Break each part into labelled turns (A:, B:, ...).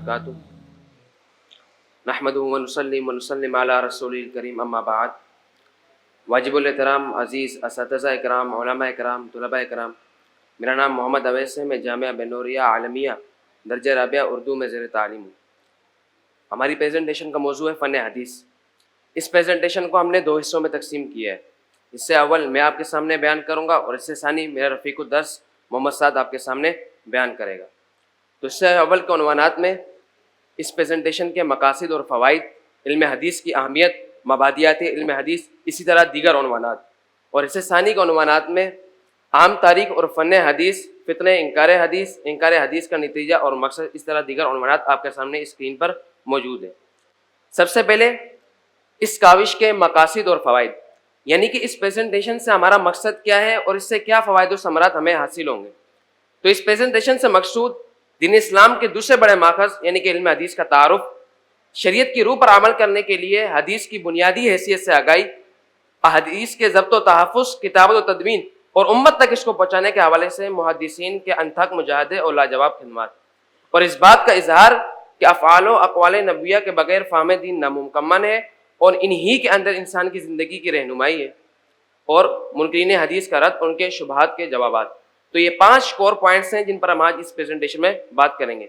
A: وبرکاتہ نحمدہ ونصلی ونسلم علی رسول الکریم اما بعد۔ واجب الاحترام عزیز اساتذہ اکرام، علماء اکرام، طلباء اکرام، میرا نام محمد اویس ہے۔ میں جامعہ بین نوریہ عالمیہ درجہ رابعہ اردو میں زیر تعلیم ہوں۔ ہماری پریزنٹیشن کا موضوع ہے فن حدیث۔ اس پریزنٹیشن کو ہم نے 2 حصوں میں تقسیم کیا ہے۔ اس سے اول میں آپ کے سامنے بیان کروں گا اور اس سے ثانی میرا رفیق الدرس محمد سعد آپ کے سامنے بیان کرے گا۔ تو اس سے اول کے عنوانات میں اس پریزنٹیشن کے مقاصد اور فوائد، علم حدیث کی اہمیت، مبادیات علم حدیث، اسی طرح دیگر عنوانات، اور اس سے ثانی کے عنوانات میں عام تاریخ اور فن حدیث، فتنہ انکار حدیث کا نتیجہ اور مقصد، اس طرح دیگر عنوانات آپ کے سامنے اسکرین پر موجود ہیں۔ سب سے پہلے اس کاوش کے مقاصد اور فوائد، یعنی کہ اس پریزنٹیشن سے ہمارا مقصد کیا ہے اور اس سے کیا فوائد و ثمرات ہمیں حاصل ہوں گے۔ تو اس پریزنٹیشن سے مقصود دین اسلام کے دوسرے بڑے ماخذ یعنی کہ علم حدیث کا تعارف، شریعت کی روح پر عمل کرنے کے لیے حدیث کی بنیادی حیثیت سے آگاہی، احادیث کے ضبط و تحفظ، کتابت و تدوین اور امت تک اس کو پہنچانے کے حوالے سے محدثین کے انتھک مجاہدے اور لاجواب خدمات، اور اس بات کا اظہار کہ افعال و اقوال نبویہ کے بغیر فہم دین ناممکن ہے، اور انہی کے اندر انسان کی زندگی کی رہنمائی ہے، اور منکرین حدیث کا رد، ان کے شبہات کے جوابات۔ تو یہ 5 کور پوائنٹس ہیں جن پر ہم آج اس پریزنٹیشن میں بات کریں گے۔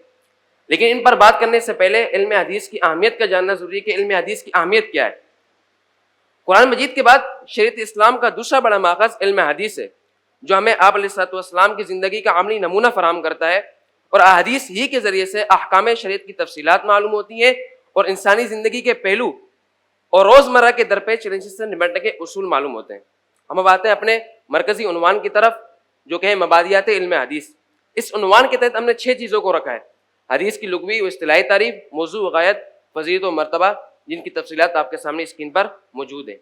A: لیکن ان پر بات کرنے سے پہلے علم حدیث کی اہمیت کا جاننا ضروری ہے کہ علم حدیث کی اہمیت کیا ہے۔ قرآن مجید کے بعد شریعت اسلام کا دوسرا بڑا ماخذ علم حدیث ہے، جو ہمیں آپ علیہ الصلوۃ والسلام کی زندگی کا عملی نمونہ فراہم کرتا ہے، اور احادیث ہی کے ذریعے سے احکام شریعت کی تفصیلات معلوم ہوتی ہیں اور انسانی زندگی کے پہلو اور روزمرہ کے درپیش چیلنجز سے نمٹنے کے اصول معلوم ہوتے ہیں۔ ہم اب آتے ہیں اپنے مرکزی عنوان کی طرف، جو کہ ہے مبادیات علم حدیث۔ اس عنوان کے تحت ہم نے 6 چیزوں کو رکھا ہے: حدیث کی لغوی و اصطلاحی تعریف، موضوع، غایت، فضیلت و مرتبہ، جن کی تفصیلات آپ کے سامنے اسکرین پر موجود ہیں۔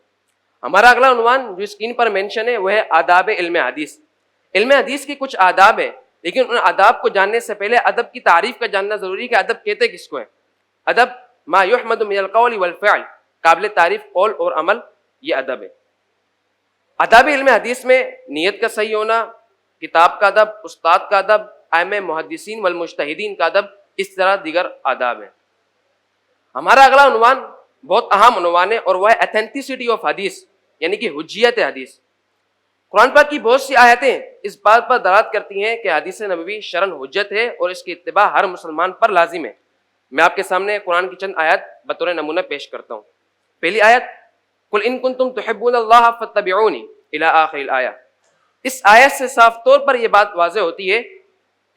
A: ہمارا اگلا عنوان جو اسکرین پر مینشن ہے وہ ہے آداب علم حدیث۔ علم حدیث کے کچھ آداب ہیں، لیکن ان آداب کو جاننے سے پہلے ادب کی تعریف کا جاننا ضروری ہے کہ ادب کہتے کس کو ہے۔ ادب ما یحمد من القول والفعل، قابل تعریف قول اور عمل، یہ ادب ہے۔ آداب علم حدیث میں نیت کا صحیح ہونا، کتاب کا ادب، استاد کا ادب، ائمہ محدثین والمجتہدین کا ادب، اس طرح دیگر آداب ہیں۔ ہمارا اگلا عنوان بہت اہم عنوان ہے، اور وہ ہے ایتھینٹسٹی آف حدیث، یعنی کہ حجیت حدیث۔ قرآن پاک کی بہت سی آیتیں اس بات پر دلالت کرتی ہیں کہ حدیث نبوی شرعاً حجت ہے اور اس کی اتباع ہر مسلمان پر لازم ہے۔ میں آپ کے سامنے قرآن کی چند آیات بطور نمونہ پیش کرتا ہوں۔ پہلی آیت، قل ان کنتم تحبون اللہ فاتبعونی الی آخر الآیہ۔ اس آیت سے صاف طور پر یہ بات واضح ہوتی ہے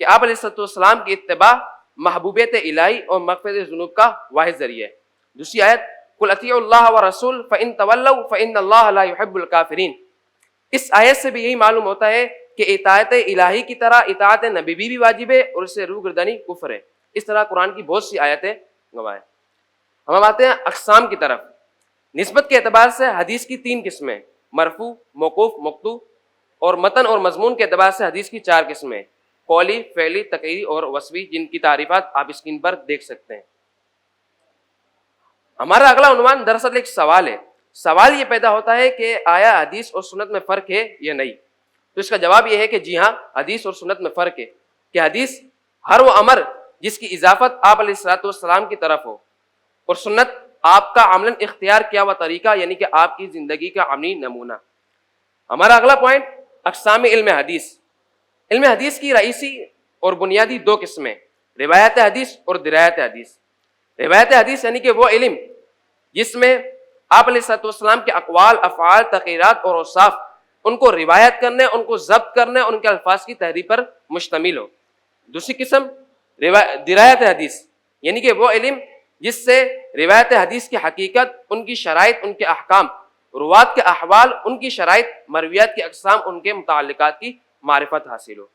A: کہ آپ علیہ السلام کی اتباع محبوبیت الہی اور مغفرت ذنوب کا واحد ذریعہ ہے۔ دوسری آیت، قل اطیعوا اللہ والرسول فإن تولوا فإن اللہ لا يحب الکافرین۔ اس آیت سے بھی یہی معلوم ہوتا ہے کہ اطاعت الہی کی طرح اطاعت نبی بھی واجب ہے اور اس سے روگردانی کفر ہے۔ اس طرح قرآن کی بہت سی آیتیں گواہ ہیں۔ ہم اب آتے ہیں اقسام کی طرف۔ نسبت کے اعتبار سے حدیث کی 3 قسمیں، مرفوع، موقوف، مقطوع، اور متن اور مضمون کے اعتبار سے حدیث کی 4 قسمیں، قولی، فعلی، تقریری اور وصفی، جن کی تعریفات آپ اسکرین پر دیکھ سکتے ہیں۔ ہمارا اگلا عنوان دراصل ایک سوال ہے۔ سوال یہ پیدا ہوتا ہے کہ آیا حدیث اور سنت میں فرق ہے یا نہیں؟ تو اس کا جواب یہ ہے کہ جی ہاں، حدیث اور سنت میں فرق ہے، کہ حدیث ہر وہ امر جس کی اضافت آپ علیہ الصلوۃ والسلام کی طرف ہو، اور سنت آپ کا عملاً اختیار کیا ہوا طریقہ، یعنی کہ آپ کی زندگی کا عملی نمونہ۔ ہمارا اگلا پوائنٹ، اقسام علم حدیث۔ علم حدیث کی رئیسی اور بنیادی 2 قسمیں، روایت حدیث اور درایت حدیث۔ روایت حدیث یعنی کہ وہ علم جس میں آپ علیہ الصلوۃ والسلام کے اقوال، افعال، تقریرات اور اوصاف، ان کو روایت کرنے، ان کو ضبط کرنے، ان کے الفاظ کی تحریر پر مشتمل ہو۔ دوسری قسم درایت حدیث، یعنی کہ وہ علم جس سے روایت حدیث کی حقیقت، ان کی شرائط، ان کے احکام، روات کے احوال، ان کی شرائط، مرویات کی اقسام، ان کے متعلقات کی معرفت حاصل ہو۔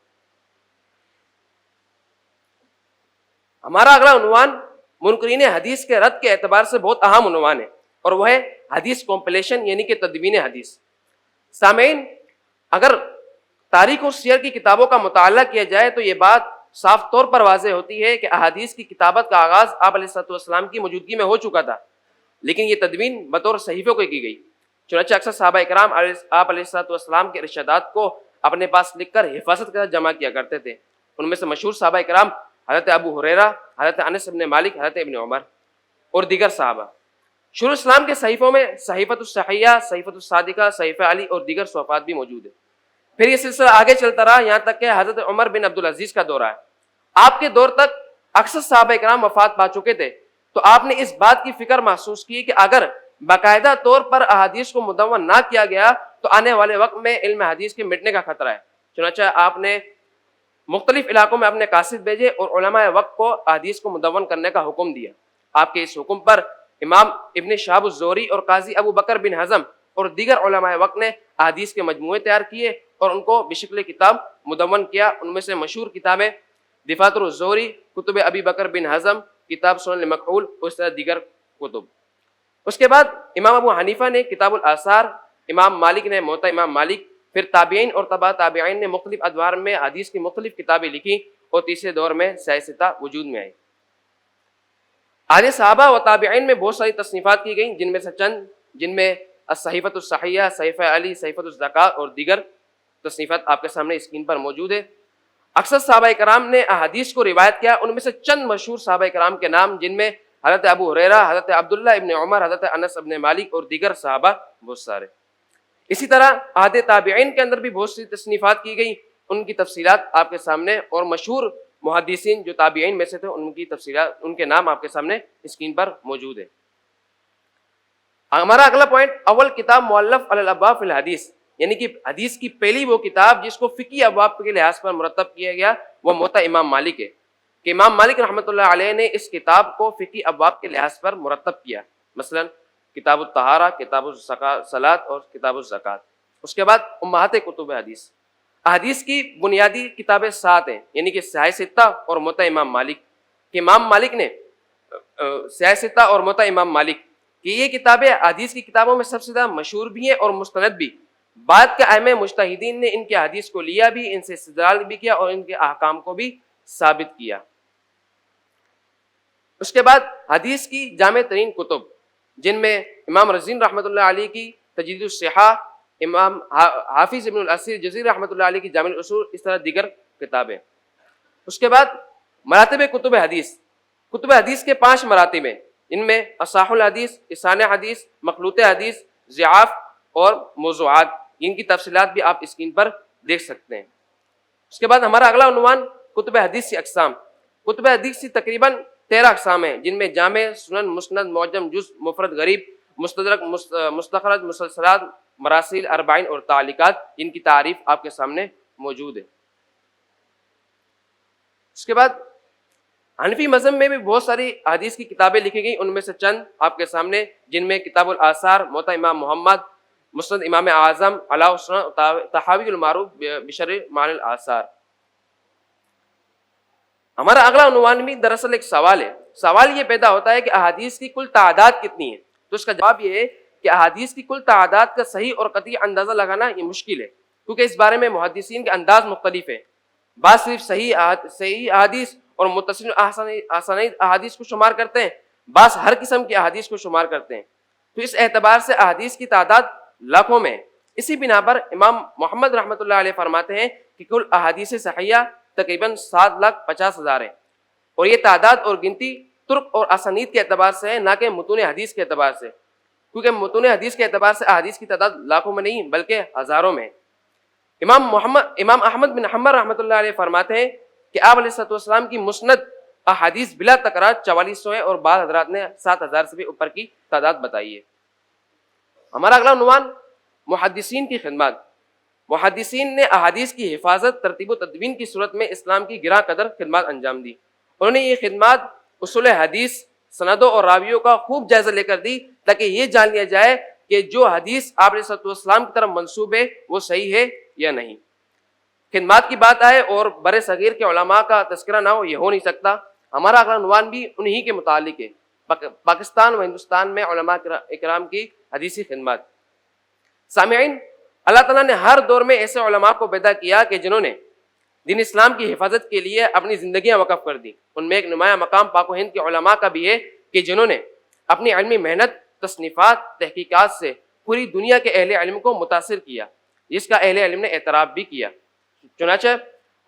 A: ہمارا اگلا عنوان منکرین حدیث کے رد کے اعتبار سے بہت اہم عنوان ہے، اور وہ ہے حدیث کمپلیشن، یعنی کہ تدوین حدیث۔ سامعین، اگر تاریخ اور سیر کی کتابوں کا مطالعہ کیا جائے تو یہ بات صاف طور پر واضح ہوتی ہے کہ احادیث کی کتابت کا آغاز آپ علیہ السلام کی موجودگی میں ہو چکا تھا، لیکن یہ تدوین بطور صحیفوں کی گئی۔ چنانچہ اکثر صحابہ کرام آپ علیہ السلام کے ارشادات کو اپنے پاس لکھ کر حفاظت کے ساتھ جمع کیا کرتے تھے۔ ان میں سے مشہور صحابہ کرام حضرت ابو ہریرہ، حضرت انس بن مالک، حضرت ابن عمر اور دیگر صحابہ۔ شروع اسلام کے صحیفوں میں صحیفۃ الصحیحہ، صحیفۃ الصادقہ، صحیفہ علی اور دیگر صحفات بھی موجود ہیں۔ پھر یہ سلسلہ آگے چلتا رہا یہاں تک کہ حضرت عمر بن عبدالعزیز کا دور آیا۔ آپ کے دور تک اکثر صحابہ کرام وفات پا چکے تھے، تو آپ نے اس بات کی فکر محسوس کی کہ اگر باقاعدہ طور پر احادیث کو مدون نہ کیا گیا تو آنے والے وقت میں علم حدیث کے مٹنے کا خطرہ ہے۔ چنانچہ آپ نے مختلف علاقوں میں اپنے قاصد بھیجے اور علماء وقت کو احادیث کو مدون کرنے کا حکم دیا۔ آپ کے اس حکم پر امام ابن شہاب الزہری اور قاضی ابو بکر بن حزم اور دیگر علماء وقت نے احادیث کے مجموعے تیار کیے اور ان کو بشکل کتاب مدون کیا۔ ان میں سے مشہور کتابیں دفاتر الزہری، کتب ابی بکر بن حزم، کتاب سنن مکحول اور اس طرح دیگر کتب۔ اس کے بعد امام ابو حنیفہ نے کتاب الآثار، امام مالک نے موطا امام مالک، پھر تابعین اور تبع تابعین نے مختلف ادوار میں حدیث کی مختلف کتابیں لکھی اور تیسرے دور میں سیاستہ وجود میں آئی۔ آج صحابہ و تابعین میں بہت ساری تصنیفات کی گئیں، جن میں الصحیفۃ الصحیحہ، صحیفہ علی، صحیفۃ الزکوٰۃ اور دیگر تصنیفات آپ کے سامنے اسکرین پر موجود ہے۔ اکثر صحابہ کرام نے احادیث کو روایت کیا، ان میں سے چند مشہور صحابہ کرام کے نام جن میں حضرت ابو ہریرہ، حضرت عبداللہ ابن عمر، حضرت انس ابن مالک اور دیگر صحابہ بہت سارے۔ اسی طرح عہد تابعین کے اندر بھی بہت سی تصنیفات کی گئی، ان کی تفصیلات آپ کے سامنے، اور مشہور محدثین جو تابعین میں سے تھے ان کی تفصیلات، ان کے نام آپ کے سامنے اسکرین پر موجود ہے۔ ہمارا اگلا پوائنٹ، اول کتاب مؤلف علی الابواب فی الحدیث، یعنی کہ حدیث کی پہلی وہ کتاب جس کو فقہی ابواب کے لحاظ پر مرتب کیا گیا وہ موطا امام مالک ہے، کہ امام مالک رحمۃ اللہ علیہ نے اس کتاب کو فقہی ابواب کے لحاظ پر مرتب کیا، مثلا کتاب الطہارہ، کتاب الصلاۃ اور کتاب الزکوٰۃ۔ اس کے بعد امہات کتب حدیث، احادیث کی بنیادی کتابیں 7 ہیں، یعنی کہ صحیح ستہ اور موطا امام مالک، کہ امام مالک نے صحیح ستہ اور موطا امام مالک کہ یہ کتابیں حدیث کی کتابوں میں سب سے زیادہ مشہور بھی ہیں اور مستند بھی۔ بعد کے ائمہ مجتہدین نے ان کے حدیث کو لیا بھی، ان سے استدلال بھی کیا اور ان کے احکام کو بھی ثابت کیا۔ اس کے بعد حدیث کی جامع ترین کتب، جن میں امام رزین رحمۃ اللہ علیہ کی تجدید الصحہ، امام حافظ ابن الاسیر جزیری رحمۃ اللہ علیہ کی جامع الاصول، اس طرح دیگر کتابیں۔ اس کے بعد مراتب کتب حدیث، کتب حدیث کے 5 مراتب ہیں، ان میں اصح الحدیث، اسان حدیث، مخلوط حدیث، ضعاف اور موضوعات، ان کی تفصیلات بھی آپ اسکرین پر دیکھ سکتے ہیں۔ اس کے بعد ہمارا اگلا عنوان کتب حدیث کی اقسام۔ کتب حدیث کی تقریباً 13 اقسام ہیں، جن میں جامع، سنن، مسند، معجم، جز، مفرد، غریب، مستدرک، مستخرج، مسلسلات، مراسیل، اربعین اور تعلیقات، جن کی تعریف آپ کے سامنے موجود ہے۔ اس کے بعد حنفی مذہب میں بھی بہت ساری حدیث کی کتابیں لکھی گئی، ان میں سے چند آپ کے سامنے، جن میں کتاب الآثار، موطا امام محمد، مسند امام اعظم، علاء السنن، تحاوی المعروف بشرح معانی الآثار۔ ہمارا اگلا عنوان بھی دراصل ایک سوال ہے۔ سوال یہ پیدا ہوتا ہے کہ احادیث کی کل تعداد کتنی ہے؟ تو اس کا جواب یہ ہے کہ احادیث کی کل تعداد کا صحیح اور قطعی اندازہ لگانا یہ مشکل ہے، کیونکہ اس بارے میں محدثین کے انداز مختلف ہیں۔ بعض صرف صحیح احادیث اور متصل اسانید احادیث کو شمار کرتے ہیں، بعض ہر قسم کی احادیث کو شمار کرتے ہیں۔ تو اس اعتبار سے احادیث کی تعداد لاکھوں میں ہے۔ اسی بنا پر امام محمد رحمۃ اللہ علیہ فرماتے ہیں کہ کل احادیث صحیحہ تقریباً 7,50,000 ہے، اور یہ تعداد اور گنتی ترک اور اسانید کے اعتبار سے ہے، نہ کہ متون حدیث کے اعتبار سے، کیونکہ متون حدیث کے اعتبار سے احادیث کی تعداد لاکھوں میں نہیں بلکہ ہزاروں میں ہے۔ امام احمد بن حنبل رحمۃ اللہ علیہ فرماتے ہیں کہ آپ علیہ السلام کی مسند احادیث بلا تکرار 4400 ہیں، اور بعض حضرات نے 7,000 سے بھی اوپر کی تعداد بتائی ہے۔ ہمارا اگلا عنوان محدثین کی خدمات۔ محدثین نے احادیث کی حفاظت، ترتیب و تدوین کی صورت میں اسلام کی گراں قدر خدمات انجام دی۔ انہوں نے یہ خدمات اصول حدیث، سندوں اور راویوں کا خوب جائزہ لے کر دی، تاکہ یہ جان لیا جائے کہ جو حدیث آپ علیہ السلام کی طرف منسوب ہے وہ صحیح ہے یا نہیں۔ خدمات کی بات آئے اور بر صغیر کے علماء کا تذکرہ نہ ہو، یہ ہو نہیں سکتا۔ ہمارا اگلا عنوان بھی انہی کے متعلق ہے، پاکستان و ہندوستان میں علماء اکرام کی حدیثی خدمات۔ سامعین، اللہ تعالیٰ نے ہر دور میں ایسے علماء کو پیدا کیا کہ جنہوں نے دین اسلام کی حفاظت کے لیے اپنی زندگیاں وقف کر دی۔ ان میں ایک نمایاں مقام پاک و ہند کے علماء کا بھی ہے کہ جنہوں نے اپنی علمی محنت، تصنیفات، تحقیقات سے پوری دنیا کے اہل علم کو متاثر کیا، جس کا اہل علم نے اعتراف بھی کیا۔ چنانچہ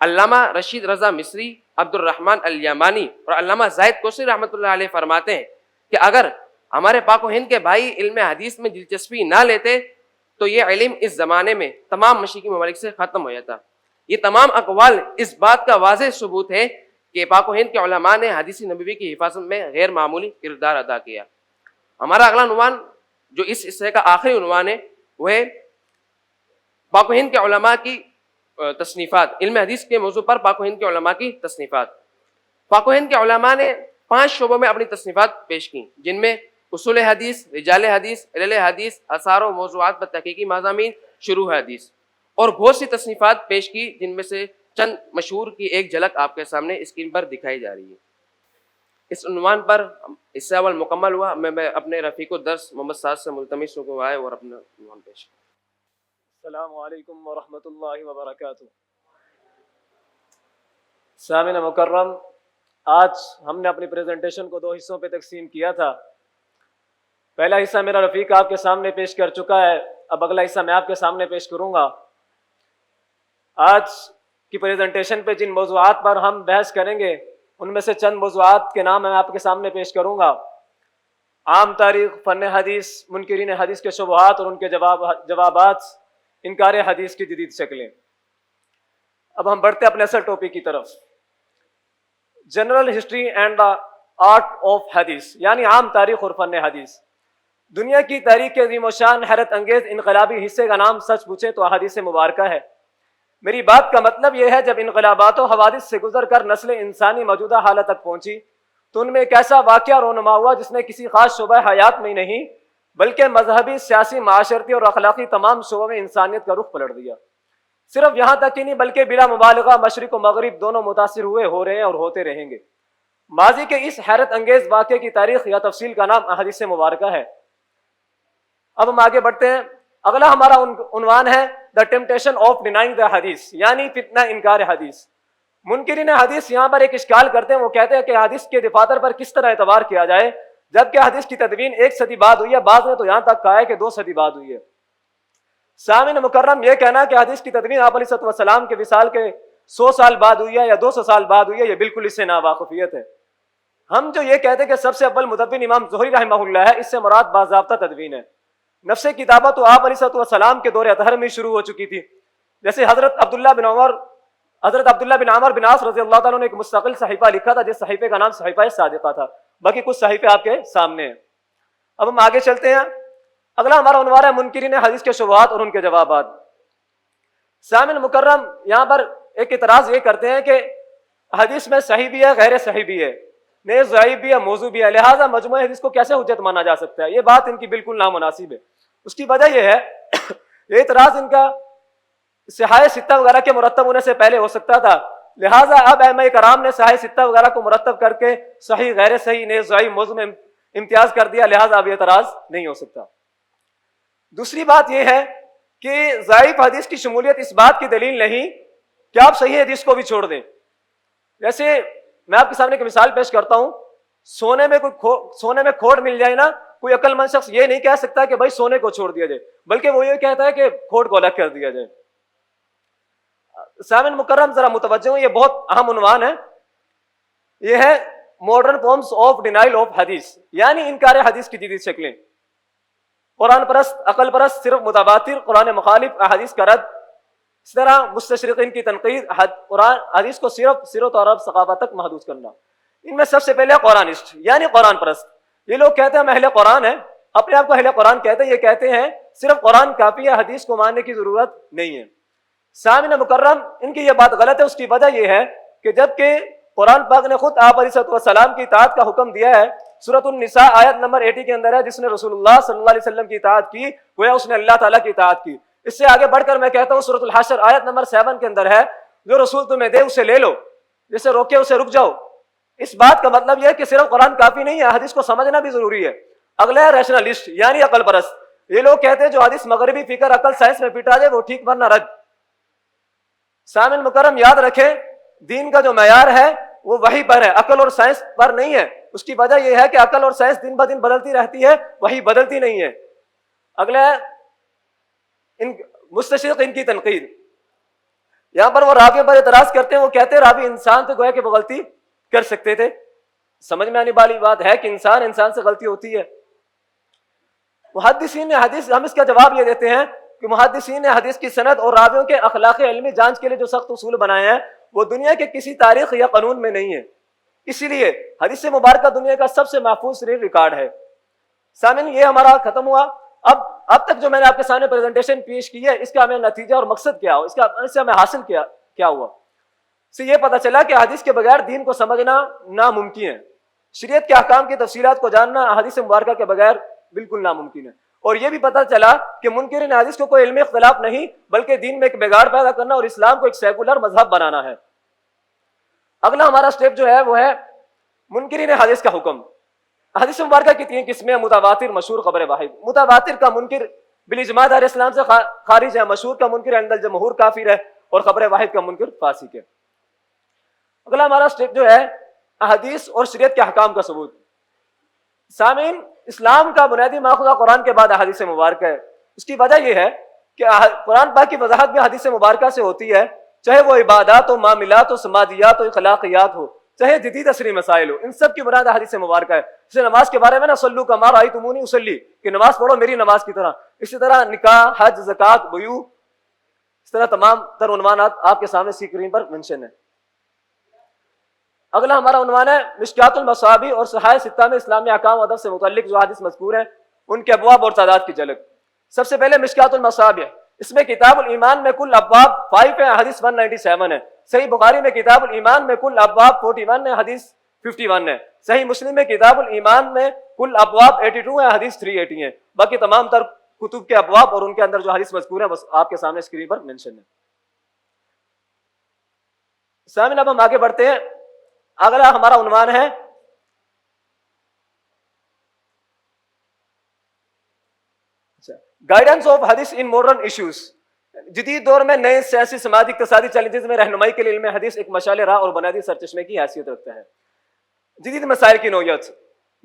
A: علامہ رشید رضا مصری، عبد الرحمن الیمانی اور علامہ زاہد کوثری رحمۃ اللہ علیہ فرماتے ہیں کہ اگر ہمارے پاک و ہند کے بھائی علم حدیث میں دلچسپی نہ لیتے تو یہ علم اس زمانے میں تمام مشرقی ممالک سے ختم ہو جاتا۔ یہ تمام اقوال اس بات کا واضح ثبوت ہے کہ پاک و ہند کے علماء نے حدیث نبوی کی حفاظت میں غیر معمولی کردار ادا کیا۔ ہمارا اگلا عنوان جو اس حصے کا آخری عنوان ہے وہ ہے پاک و ہند کے علماء کی تصنیفات، علم حدیث کے موضوع پر پاک و ہند کے علماء کی تصنیفات۔ پاک و ہند کے علماء نے 5 شعبوں میں اپنی تصنیفات پیش کی، جن میں اصول حدیث، رجال حدیث، علل حدیث، آثار و موضوعات پر تحقیقی مضامین، شروح حدیث، اور بہت سی تصنیفات پیش کی، جن میں سے چند مشہور کی ایک جھلک آپ کے سامنے اسکرین پر دکھائی جا رہی ہے۔ اس عنوان پر حصہ اول مکمل ہوا۔ میں اپنے رفیق الدرس محمد سعد سے ملتمس ہوں کہ وہ آئے اور اپنا عنوان پیش کریں۔
B: السلام علیکم ورحمۃ اللہ وبرکاتہ۔ سامعین مکرم، آج ہم نے اپنی پریزنٹیشن کو 2 حصوں پہ تقسیم کیا تھا۔ پہلا حصہ میرا رفیق آپ کے سامنے پیش کر چکا ہے، اب اگلا حصہ میں آپ کے سامنے پیش کروں گا۔ آج کی پریزنٹیشن پہ جن موضوعات پر ہم بحث کریں گے ان میں سے چند موضوعات کے نام میں آپ کے سامنے پیش کروں گا۔ عام تاریخ، فن حدیث، منکرین حدیث کے شبہات اور ان کے جوابات، انکار حدیث کی جدید شکلیں۔ اب ہم بڑھتے اپنے اصل ٹاپک کی طرف، general history and the art of حدیث، یعنی عام تاریخ اور فن حدیث۔ دنیا کی تاریخ کے عظیم و شان حیرت انگیز انقلابی حصے کا نام سچ پوچھے تو احادیث مبارکہ ہے۔ میری بات کا مطلب یہ ہے جب انقلابات و حوادث سے گزر کر نسل انسانی موجودہ حالت تک پہنچی تو ان میں ایک ایسا واقعہ رونما ہوا جس نے کسی خاص شعبہ حیات میں ہی نہیں بلکہ مذہبی، سیاسی، معاشرتی اور اخلاقی تمام شعبوں میں انسانیت کا رخ پلٹ دیا۔ صرف یہاں تک ہی نہیں بلکہ بلا مبالغہ مشرق و مغرب دونوں متاثر ہوئے، ہو رہے ہیں اور ہوتے رہیں گے۔ ماضی کے اس حیرت انگیز واقعے کی تاریخ یا تفصیل کا نام احادیث مبارکہ ہے۔ اب ہم آگے بڑھتے ہیں۔ اگلا ہمارا عنوان ہے دا ٹیمپٹیشن آف ڈینائنگ دا حدیث، یعنی فتنہ انکار حدیث۔ منکرین حدیث یہاں پر ایک اشکال کرتے ہیں، وہ کہتے ہیں کہ حدیث کے دفاتر پر کس طرح اعتبار کیا جائے جبکہ حدیث کی تدوین 1 صدی بعد ہوئی ہے، بعض نے تو یہاں تک کہا ہے کہ 2 صدی بعد ہوئی ہے۔ سامعین مکرم، یہ کہنا کہ حدیث کی تدوین آپ علیہ السلام کے وصال کے 100 سال بعد ہوئی ہے یا 200 سال بعد ہوئی ہے، یہ بالکل اس سے ناواقفیت ہے۔ ہم جو یہ کہتے ہیں کہ سب سے اول مدون امام زہری رحمہ اللہ ہے، اس سے مراد باضابطہ تدوین ہے۔ نفس کتابت تو آپ علیہ السلام کے دور اطہر میں شروع ہو چکی تھی۔ جیسے حضرت عبداللہ بن عمر بن عاص رضی اللہ تعالیٰ نے ایک مستقل صحیفہ لکھا تھا جس صحیفے کا نام صحیفہ صادقہ تھا، باقی کچھ صحیفے آپ کے سامنے ہیں۔ اب ہم آگے چلتے ہیں۔ اگلا ہمارا عنوان ہے منکرین حدیث کے شبہات اور ان کے جوابات۔ سامعین مکرم، یہاں پر ایک اعتراض یہ کرتے ہیں کہ حدیث میں صحیح بھی ہے، غیر صحیح بھی ہے، نیز ضعیف بھی ہے، موضوع بھی ہے، لہٰذا مجموعہ حدیث کو کیسے حجت مانا جا سکتا ہے؟ یہ بات ان کی بالکل نامناسب ہے۔ اس کی وجہ یہ ہے یہ اعتراض ان کا صحاح ستہ وغیرہ کے مرتب ہونے سے پہلے ہو سکتا تھا، لہٰذا اب ائمہ کرام نے صحاح ستہ وغیرہ کو مرتب کر کے صحیح، غیر صحیح، نیز ضعیف، موضوع میں امتیاز کر دیا، لہٰذا اب یہ اعتراض نہیں ہو سکتا۔ دوسری بات یہ ہے کہ ضعیف حدیث کی شمولیت اس بات کی دلیل نہیں کہ آپ صحیح حدیث کو بھی چھوڑ دیں۔ جیسے میں آپ کے سامنے ایک مثال پیش کرتا ہوں، سونے میں کھوٹ مل جائے نا، کوئی عقل مند شخص یہ نہیں کہہ سکتا کہ بھائی سونے کو چھوڑ دیا جائے، بلکہ وہ یہ کہتا ہے کہ کھوٹ کو الگ کر دیا جائے۔ سامعین مکرم ذرا متوجہ ہوں، یہ بہت اہم عنوان ہے۔ یہ ہے modern forms of denial of حدیث، یعنی انکار حدیث کی جدید شکلیں۔ قرآن پرست، عقل پرست، صرف متواتر قرآن مخالف احادیث کا رد، اس طرح مستشرقین کی تنقید، قرآن حدیث کو صرف سیرت اور عرب ثقافت تک محدود کرنا۔ ان میں سب سے پہلے قرآنسٹ یعنی قرآن پرست۔ یہ لوگ کہتے ہیں ہم اہل قرآن ہیں، اپنے آپ کو اہل قرآن کہتے ہیں، یہ کہتے ہیں صرف قرآن کافی ہے، حدیث کو ماننے کی ضرورت نہیں ہے۔ سامعین مکرم، ان کی یہ بات غلط ہے۔ اس کی وجہ یہ ہے کہ جبکہ قرآن پاک نے خود آپ علیہ السلام کی اطاعت کا حکم دیا ہے، سورۃ النساء آیت نمبر 80 کے اندر ہے، جس نے رسول اللہ صلی اللہ علیہ وسلم کی اطاعت کی گویا اس نے اللہ تعالیٰ کی اطاعت کی۔ اس سے آگے بڑھ کر میں کہتا ہوں سورۃ الحشر آیت نمبر 7 کے اندر ہے، جو رسول تمہیں دے اسے لے لو، جسے روکے اسے رک جاؤ۔ اس بات کا مطلب یہ ہے کہ صرف قرآن کافی نہیں ہے، حدیث کو سمجھنا بھی ضروری ہے۔ اگلا ہے ریشنلسٹ یعنی عقل پرست۔ یہ لوگ کہتے ہیں جو حدیث مغربی فکر، عقل، سائنس میں پٹا جائے وہ ٹھیک ورنہ رد۔ سامعین مکرم یاد رکھیں، دین کا جو معیار ہے وہ وحی پر ہے، عقل اور سائنس پر نہیں ہے۔ اس کی وجہ یہ ہے کہ عقل اور سائنس دن بدن بدلتی رہتی ہے، وحی بدلتی نہیں ہے۔ اگلا ہے مستشرق ان کی تنقید۔ یہاں پر وہ راویوں پر اعتراض کرتے ہیں, وہ کہتے ہیں راوی انسان تو گویا کہ وہ غلطی کر سکتے تھے. سمجھ میں آنے والی بات ہے کہ انسان سے غلطی ہوتی ہے. محدثین نے حدیث, ہم اس کا جواب یہ دیتے ہیں کہ محدثین نے حدیث کی سند اور راویوں کے اخلاقی علمی جانچ کے لیے جو سخت اصول بنائے ہیں وہ دنیا کے کسی تاریخ یا قانون میں نہیں ہے. اسی لیے حدیث مبارکہ دنیا کا سب سے محفوظ ترین ریکارڈ ہے. سامعین, یہ ہمارا ختم ہوا. اب تک جو میں نے آپ کے سامنے پریزنٹیشن پیش کی ہے, اس کا ہمیں نتیجہ اور مقصد کیا ہو, اس سے ہمیں حاصل کیا ہوا. سے یہ پتہ چلا کہ حدیث کے بغیر دین کو سمجھنا ناممکن ہے. شریعت کے احکام کی تفصیلات کو جاننا حدیث مبارکہ کے بغیر بالکل ناممکن ہے. اور یہ بھی پتہ چلا کہ منکرین حدیث کو کوئی علمی اختلاف نہیں, بلکہ دین میں ایک بگاڑ پیدا کرنا اور اسلام کو ایک سیکولر مذہب بنانا ہے. اگلا ہمارا سٹیپ جو ہے وہ ہے منکرین حدیث کا حکم. حدیث مبارکہ کی 3 قسمیں, متواتر, مشہور, خبر واحد. متواتر کا منکر بالاجماع دار اسلام سے خارج ہے, مشہور کا منکر عند الجمہور کافر ہے, اور خبر واحد کا منکر فاسق ہے. اگلا ہمارا سٹیپ جو ہے حدیث اور شریعت کے احکام کا ثبوت. سامعین, اسلام کا بنیادی ماخذ قرآن کے بعد حدیث مبارکہ ہے. اس کی وجہ یہ ہے کہ قرآن پاک کی وضاحت بھی حدیث مبارکہ سے ہوتی ہے, چاہے وہ عبادات ہو, معاملات ہو, سماجیات ہو, اخلاقیات ہو, چاہے جدید عصری مسائل ہو, ان سب کی بنیاد حدیث مبارکہ ہے. جیسے نماز کے بارے میں نا صلو کما رأیتمونی اصلی, کہ نماز پڑھو میری نماز کی طرح. اسی طرح نکاح, حج, زکوٰۃ, بیوع, اس طرح تمام تر عنوانات آپ کے سامنے اسکرین پر منشن ہے. اگلا ہمارا عنوان ہے مشکات المصابیح اور صحائح ستہ میں اسلامی احکام و ادب سے متعلق جو حدیث مذکور ہیں ان کے ابواب اور تعداد کی جھلک. سب سے پہلے مشکات المصابیح, اس میں کتاب الایمان میں کل ابواب 5 ہیں, حدیث 197 ہے. صحیح بخاری میں کتاب الایمان میں کل ابواب 41 ہے, حدیث 51 ہے. صحیح مسلم میں کتاب الایمان میں کل ابواب 82 ہیں, حدیث 380 ہے. باقی تمام تر کتب کے ابواب اور ان کے اندر جو حدیث مذکور ہے بس آپ کے سامنے اسکرین پر منشن ہے. سامنے اب ہم آگے بڑھتے ہیں. اگلا ہمارا عنوان ہے گائیڈنس آف حدیث ان ماڈرن ایشوز. جدید دور میں نئے سیاسی, سماجی, اقتصادی چیلنجز میں رہنمائی کے لیے علم حدیث ایک مشعل راہ اور بنیادی سرچشمے کی حیثیت رکھتا ہے. جدید مسائل کی نوعیت,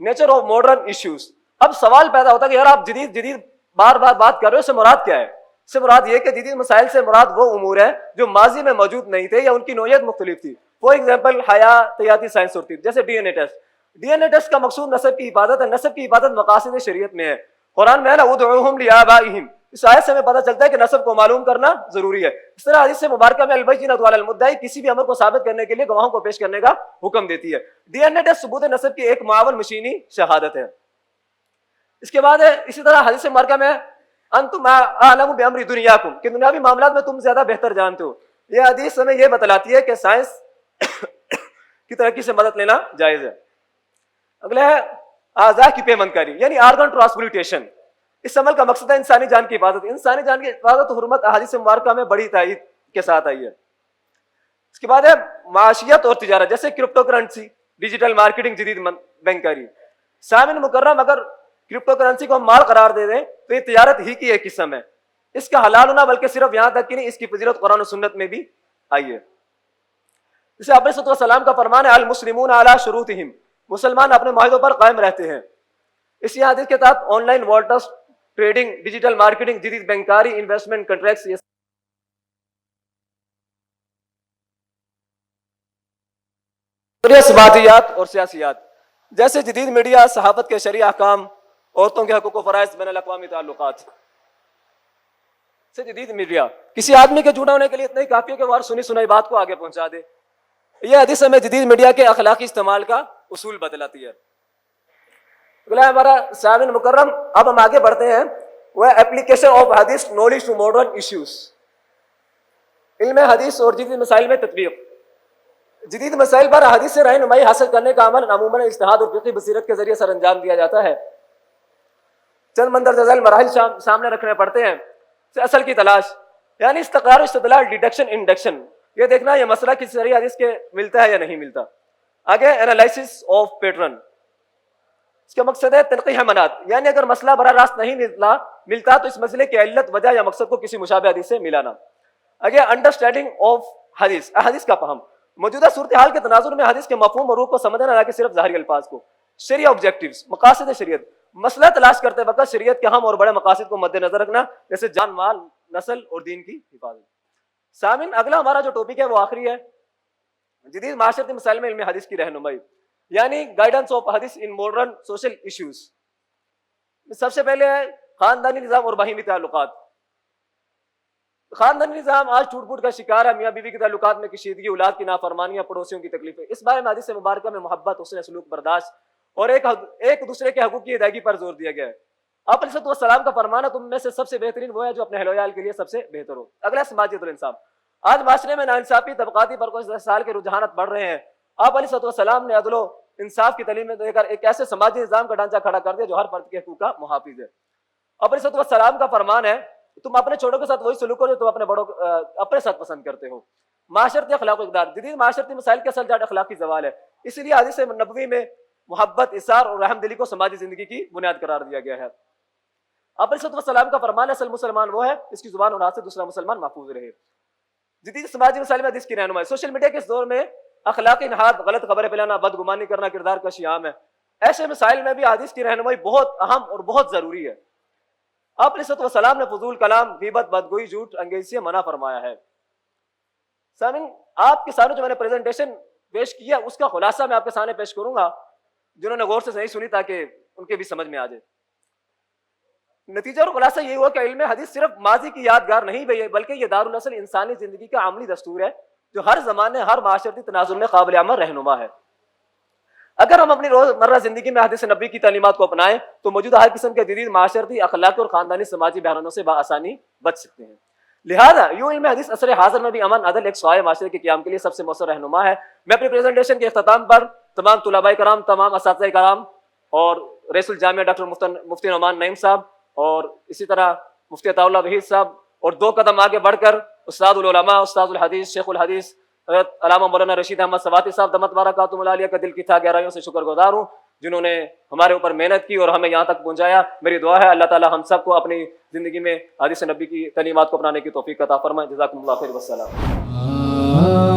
B: نیچر آف ماڈرن ایشوز. اب سوال پیدا ہوتا ہے کہ یار آپ جدید بار بار بات کر رہے ہو, اس سے مراد کیا ہے؟ اس سے مراد یہ کہ جدید مسائل سے مراد وہ امور ہیں جو ماضی میں موجود نہیں تھے یا ان کی نوعیت مختلف تھی. فور ایگزامپل حیاتیاتی سائنس ہوتی ہے, جیسے D N A test. D N A test کا مقصود نسب کی حفاظت ہے. نسب کی حفاظت مقاصد شریعت میں ہے. قرآن میں ہے نا ادعوہم لآبائہم, اس آیت سے ہمیں پتہ چلتا ہے کہ نسب کو معلوم کرنا ضروری ہے. اس طرح حدیث مبارکہ میں البینۃ علی المدعی کسی بھی امر کو ثابت کرنے کے لیے گواہوں کو پیش کرنے کا حکم دیتی ہے. ڈی این اے ٹیسٹ ثبوت نسب کی ایک معاون مشینی شہادت ہے. اس کے بعد اسی طرح حدیث مبارکہ میں انتم اعلم بامر دنیاکم, کہ دنیاوی معاملات میں تم زیادہ بہتر جانتے ہو. یہ حدیث ہمیں یہ بتلاتی ہے کہ سائنس کی ترقی سے مدد لینا جائز ہے. اگلا ہے اعضاء کی پیوند کاری, یعنی آرگن ٹرانسپلانٹیشن. اس عمل کا مقصد ہے انسانی جان کی حفاظت. انسانی جان کی حفاظت حرمت احادیث مبارکہ میں بڑی تائید کے ساتھ آئی ہے. اس کے بعد ہے معاشیت اور تجارت, جیسے کرپٹو کرنسی, ڈیجیٹل مارکیٹنگ, جدید بینکاری. سامعین مکرم, اگر کرپٹو کرنسی کو ہم مال قرار دے دیں تو یہ تجارت ہی کی ایک قسم ہے. اس کا حلال ہونا بلکہ صرف یہاں تک کہ نہیں, اس کی فضیلت قرآن و سنت میں بھی آئی ہے. جسے آپ علیہ السلام کا فرمان ہے المسلمون علی شروطہم, مسلمان اپنے معاہدوں پر قائم رہتے ہیں. اسی حدیث کے تحت on line wallets, trading, digital marketing, جدید بینکاری, انویسٹمنٹ کنٹریکٹس, سماجیات اور سیاسیات, جیسے جدید میڈیا, صحافت کے شرعی احکام, عورتوں کے حقوق و فرائض, بین الاقوامی تعلقات. سے جدید میڈیا کسی آدمی کے جھوٹا ہونے کے لیے اتنا ہی کافی ہے کہ وہ ہر سنی سنائی بات کو آگے پہنچا دے. یہ حدیث ہمیں جدید میڈیا کے اخلاقی استعمال کا اصول بتلاتی ہے. اگلا ہمارا سامعین مکرم, اب ہم آگے بڑھتے ہیں, وہ اپلیکیشن آف حدیث نالج ٹو ماڈرن ایشوز. علم حدیث اور جدید مسائل میں تطبیق. جدید مسائل پر حدیث سے رہنمائی حاصل کرنے کا عمل عموماً اجتہاد اور فقہی بصیرت کے ذریعے سر انجام دیا جاتا ہے. چند مندرجہ ذیل مراحل سامنے رکھنے پڑتے ہیں. اصل کی تلاش, یعنی استقرار و استدلال, ڈیڈکشن, انڈکشن, یہ دیکھنا یہ مسئلہ کسی صحیح حدیث کے ملتا ہے یا نہیں ملتا. آگے اینالائسس آف پیٹرن, اس کا مقصد ہے تنقیح منات, یعنی اگر مسئلہ براہ راست نہیں ملتا تو اس مسئلے کی علت, وجہ یا مقصد کو کسی مشابہ حدیث سے ملانا. آگے انڈرسٹینڈنگ آف حدیث, احادیث کا فہم, موجودہ صورتحال کے تناظر میں حدیث کے مفہوم اور روح کو سمجھنا نہ کہ صرف ظاہری الفاظ کو. شرعی آبجیکٹیوز, مقاصد شریعت, مسئلہ تلاش کرتے وقت شریعت کے اہم اور بڑے مقاصد کو مد نظر رکھنا, جیسے جان, مال, نسل اور دین کی حفاظت. سامن اگلا ہمارا جو ٹاپک ہے وہ آخری ہے، جدید معاشرتی مسائل میں علم حدیث کی رہنمائی، یعنی گائیڈنس آف حدیث ان ماڈرن سوشل ایشوز۔ سب سے پہلے ہے خاندانی نظام اور باہمی تعلقات۔ خاندانی نظام آج ٹوٹ پھوٹ کا شکار ہے، میاں بیوی کے تعلقات میں کشیدگی، اولاد کی نافرمانیاں، پڑوسیوں کی تکلیفیں۔ اس بارے میں حدیث مبارکہ میں محبت، حسن سلوک، برداشت اور ایک دوسرے کے حقوق کی ادائیگی پر زور دیا گیا ہے۔ آپ علیہ السلام کا فرمان ہے تم میں سے سب سے بہترین وہ ہے جو اپنے اہل و عیال کے لیے سب سے بہتر ہو۔ اگلا سماجیت الانصاف۔ آج معاشرے میں ناانصافی، طبقاتی فرق و استحصال کے رجحانات بڑھ رہے ہیں۔ آپ علیہ السلام نے عدل و انصاف کی تعلیم دے کر ایک ایسے سماجی نظام کا ڈھانچہ کھڑا کر دیا جو ہر فرد کے حقوق کا محافظ ہے۔ آپ علیہ السلام کا فرمان ہے تم اپنے چھوٹوں کے ساتھ وہی سلوک کرو جو تم اپنے بڑوں اپنے ساتھ پسند کرتے ہو۔ معاشرتی اخلاق و اقدار۔ جدید معاشرتی مسائل کے اصل جڑ اخلاقی زوال ہے، اسی لیے حدیث نبوی میں محبت، اثار اور رحم دلی کو سماجی زندگی کی بنیاد قرار دیا گیا ہے۔ آپ علیہ السلام کا فرمان ہے اصل مسلمان وہ ہے اس کی زبان اور ہاتھ سے دوسرا مسلمان محفوظ رہے۔ جدید سماجی مسائل میں حدیث کی رہنمائی۔ سوشل میڈیا کے اس دور میں اخلاقی نہاد، غلط خبریں پھیلانا، بدگمانی کرنا، کردار کشی عام ہے۔ ایسے مسائل میں بھی حدیث کی رہنمائی بہت اہم اور بہت ضروری ہے۔ آپ علیہ السلام نے فضول کلام، غیبت، بدگوئی، جھوٹ، انگیزی سے منع فرمایا ہے۔ سامعین، آپ کے سامنے جو میں نے پریزنٹیشن پیش کیا اس کا خلاصہ میں آپ کے سامنے پیش کروں گا، جنہوں نے غور سے نہیں سنی تاکہ ان کے بھی سمجھ میں آ جائے۔ نتیجہ اور خلاصہ یہ ہوا کہ علم حدیث صرف ماضی کی یادگار نہیں بلکہ یہ دارالنسل انسانی زندگی کا عملی دستور ہے جو ہر زمانے، ہر معاشرتی تناظر میں قابل عمل رہنما ہے۔ اگر ہم اپنی روزمرہ زندگی میں حدیث نبی کی تعلیمات کو اپنائیں تو موجودہ ہر قسم کے جدید معاشرتی، اخلاقی اور خاندانی سماجی بحرانوں سے بآسانی بچ سکتے ہیں۔ لہذا یوں علم حدیث عصر حاضر میں بھی امن، عدل، ایک سوائے معاشرے کے قیام کے لیے سب سے مؤثر رہنما ہے۔ میں اپنی پریزنٹیشن کے اختتام پر تمام طلباء کرام، تمام اساتذہ کرام اور رئیس الجامعہ ڈاکٹر مفتی نعمان نعیم صاحب اور اسی طرح مفتی عطا اللہ وحید صاحب اور دو قدم آگے بڑھ کر استاد العلماء، استاد الحدیث، شیخ الحدیث علامہ مولانا رشید احمد سواتی صاحب دمت بارکاتہم العالیہ کا دل کی تھا گہرائیوں سے شکر گزار ہوں، جنہوں نے ہمارے اوپر محنت کی اور ہمیں یہاں تک پہنچایا۔ میری دعا ہے اللہ تعالی ہم سب کو اپنی زندگی میں حدیث نبی کی تعلیمات کو اپنانے کی توفیق عطا فرمائے۔ جزاکم اللہ خیر، والسلام۔